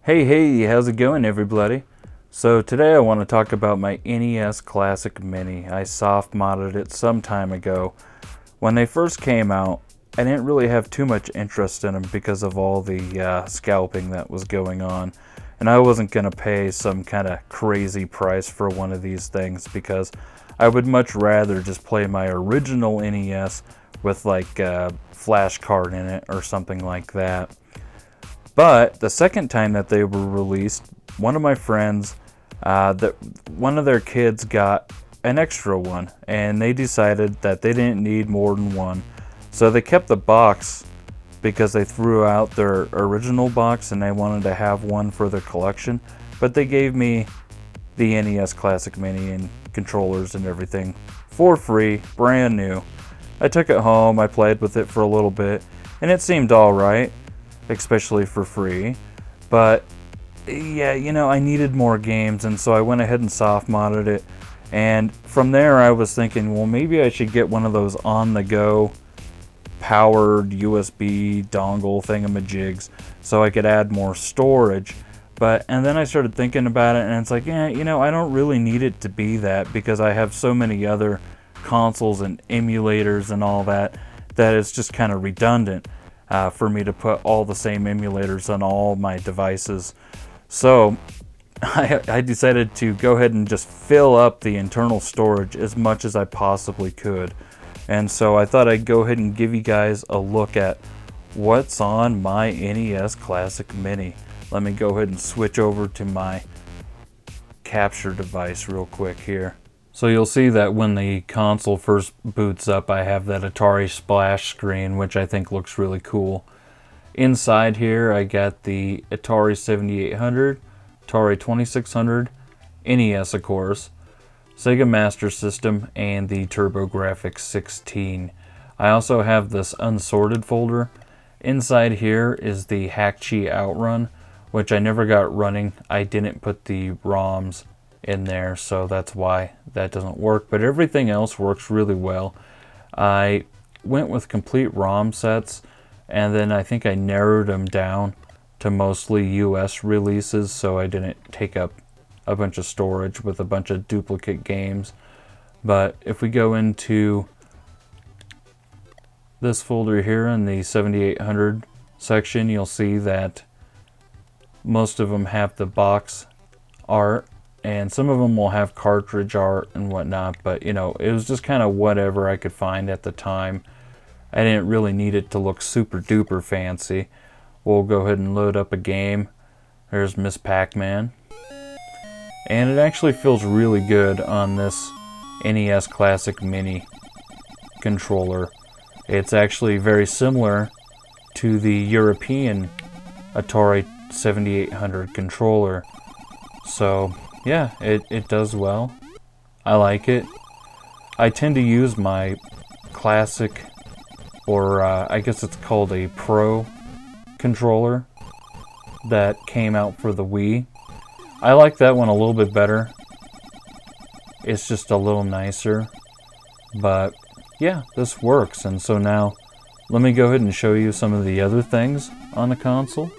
Hey, how's it going, everybody? So today I want to talk about my NES Classic Mini. I soft modded it some time ago. When they first came out, I didn't really have too much interest in them because of all the scalping that was going on. And I wasn't going to pay some kind of crazy price for one of these things because I would much rather just play my original NES with like a flash card in it or something like that. But the second time that they were released, one of my friends, one of their kids got an extra one, and they decided that they didn't need more than one. So they kept the box because they threw out their original box and they wanted to have one for their collection. But they gave me the NES Classic Mini and controllers and everything for free, brand new. I took it home, I played with it for a little bit, and it seemed alright, especially for free. But yeah, I needed more games, and so I went ahead and soft modded it. And from there I was thinking, well, maybe I should get one of those on the go powered USB dongle thingamajigs so I could add more storage. And then I started thinking about it, and it's like, I don't really need it to be that because I have so many other consoles and emulators and all that it's just kind of redundant for me to put all the same emulators on all my devices. So I decided to go ahead and just fill up the internal storage as much as I possibly could. And so I thought I'd go ahead and give you guys a look at what's on my NES Classic Mini. Let me go ahead and switch over to my capture device real quick here. So you'll see that when the console first boots up, I have that Atari splash screen, which I think looks really cool. Inside here, I got the Atari 7800, Atari 2600, NES of course, Sega Master System, and the TurboGrafx 16. I also have this unsorted folder. Inside here is the Hack-Chi Outrun, which I never got running. I didn't put the ROMs in there, so that's why that doesn't work. But everything else works really well. I went with complete ROM sets, and then I think I narrowed them down to mostly US releases, so I didn't take up a bunch of storage with a bunch of duplicate games. But if we go into this folder here in the 7800 section, you'll see that most of them have the box art, and some of them will have cartridge art and whatnot, but it was just kind of whatever I could find at the time. I didn't really need it to look super duper fancy. We'll go ahead and load up a game. There's Miss Pac-Man. And it actually feels really good on this NES Classic Mini controller. It's actually very similar to the European Atari 7800 controller. So yeah, it does well. I like it. I tend to use my classic, or I guess it's called a Pro controller that came out for the Wii. I like that one a little bit better. It's just a little nicer. But yeah, this works. And so now let me go ahead and show you some of the other things on the console.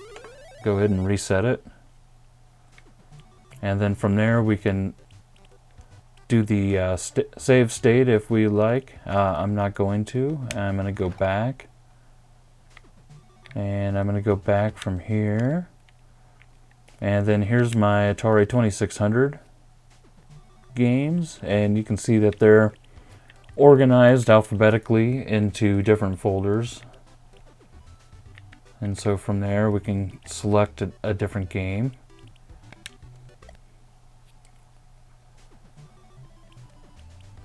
Go ahead and reset it. And then from there we can do the save state if we like. I'm not going to. I'm going to go back. And I'm going to go back from here. And then here's my Atari 2600 games. And you can see that they're organized alphabetically into different folders. And so from there we can select a different game.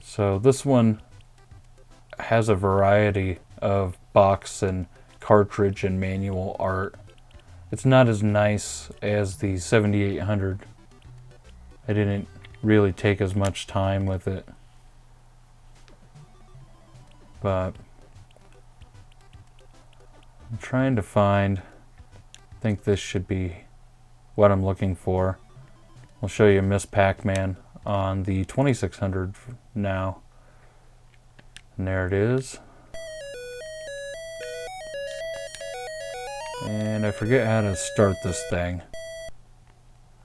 So this one has a variety of box and cartridge and manual art. It's not as nice as the 7800. I didn't really take as much time with it. But I'm trying to find, I think this should be what I'm looking for. I'll show you Miss Pac-Man on the 2600 now. And there it is. And I forget how to start this thing.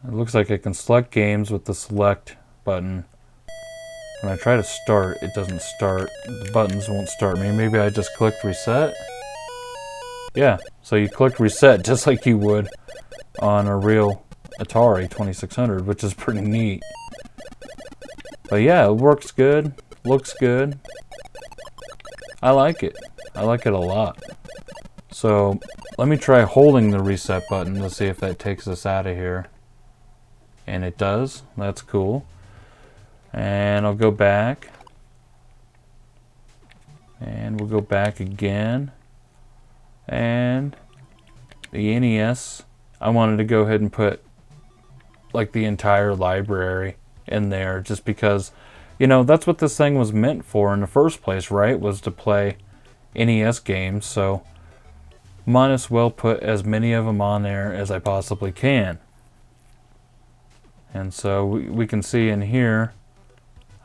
It looks like I can select games with the select button. When I try to start, it doesn't start. The buttons won't start me. Maybe I just clicked reset. Yeah, so you click reset just like you would on a real Atari 2600, which is pretty neat. But yeah, it works good, looks good. I like it. I like it a lot. So let me try holding the reset button to see if that takes us out of here. And it does. That's cool. And I'll go back. And we'll go back again. And the NES, I wanted to go ahead and put like the entire library in there just because, you know, that's what this thing was meant for in the first place, right? Was to play NES games. So might as well put as many of them on there as I possibly can. And so we can see in here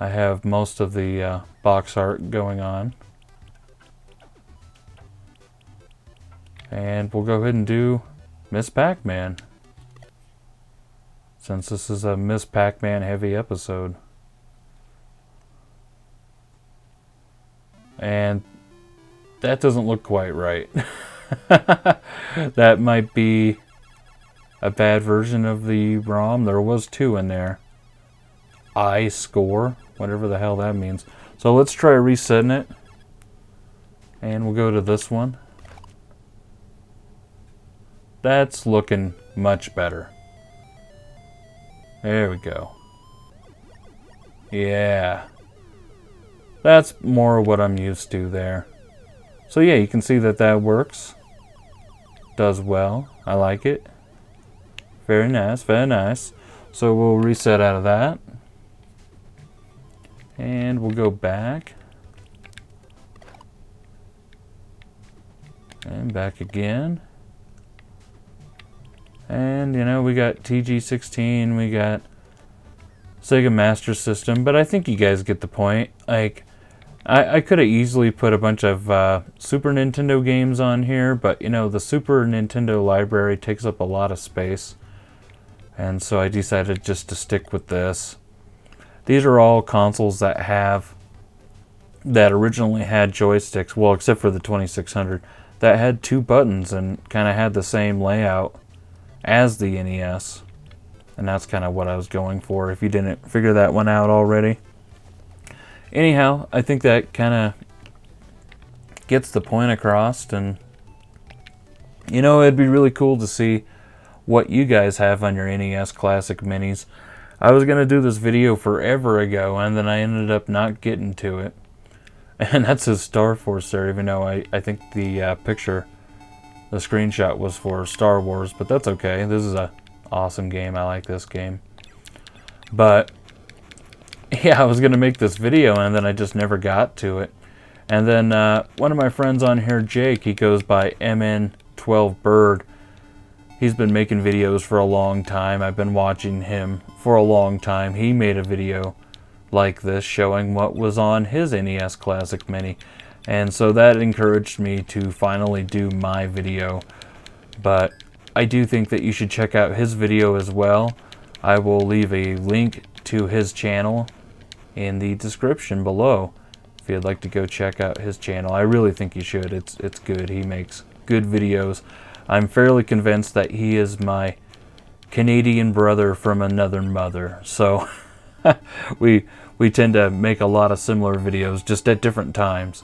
I have most of the box art going on. And we'll go ahead and do Miss Pac-Man, since this is a Miss Pac-Man heavy episode. And that doesn't look quite right. That might be a bad version of the ROM. There was 2 in there. I score, whatever the hell that means. So let's try resetting it. And we'll go to this one. That's looking much better. There we go. Yeah. That's more what I'm used to there. So yeah, you can see that that works. Does well. I like it. Very nice, very nice. So we'll reset out of that. And we'll go back. And back again. And, you know, we got TG16, we got Sega Master System, but I think you guys get the point. Like, I could have easily put a bunch of Super Nintendo games on here, but, you know, the Super Nintendo library takes up a lot of space. And so I decided just to stick with this. These are all consoles that originally had joysticks, well, except for the 2600, that had 2 buttons and kind of had the same layout as the NES. And that's kind of what I was going for, if you didn't figure that one out already. Anyhow, I think that kind of gets the point across, and you know, it'd be really cool to see what you guys have on your NES Classic Minis. I was going to do this video forever ago, and then I ended up not getting to it. And that's a Star Force there, even though I think the picture, the screenshot was for Star Wars, but that's okay. This is a awesome game. I like this game. But yeah, I was going to make this video, and then I just never got to it. And then one of my friends on here, Jake, he goes by MN12Bird. He's been making videos for a long time. I've been watching him for a long time. He made a video like this showing what was on his NES Classic Mini. And so that encouraged me to finally do my video. But I do think that you should check out his video as well. I will leave a link to his channel in the description below if you'd like to go check out his channel. I really think you should. It's good. He makes good videos. I'm fairly convinced that he is my Canadian brother from another mother. So we tend to make a lot of similar videos, just at different times.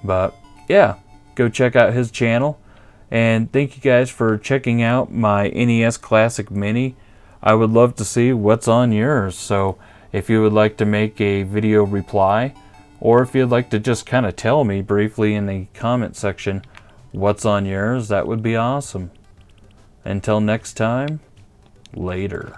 But yeah, go check out his channel. And thank you guys for checking out my NES Classic Mini. I would love to see what's on yours. So if you would like to make a video reply, or if you'd like to just kind of tell me briefly in the comment section what's on yours, that would be awesome. Until next time, later.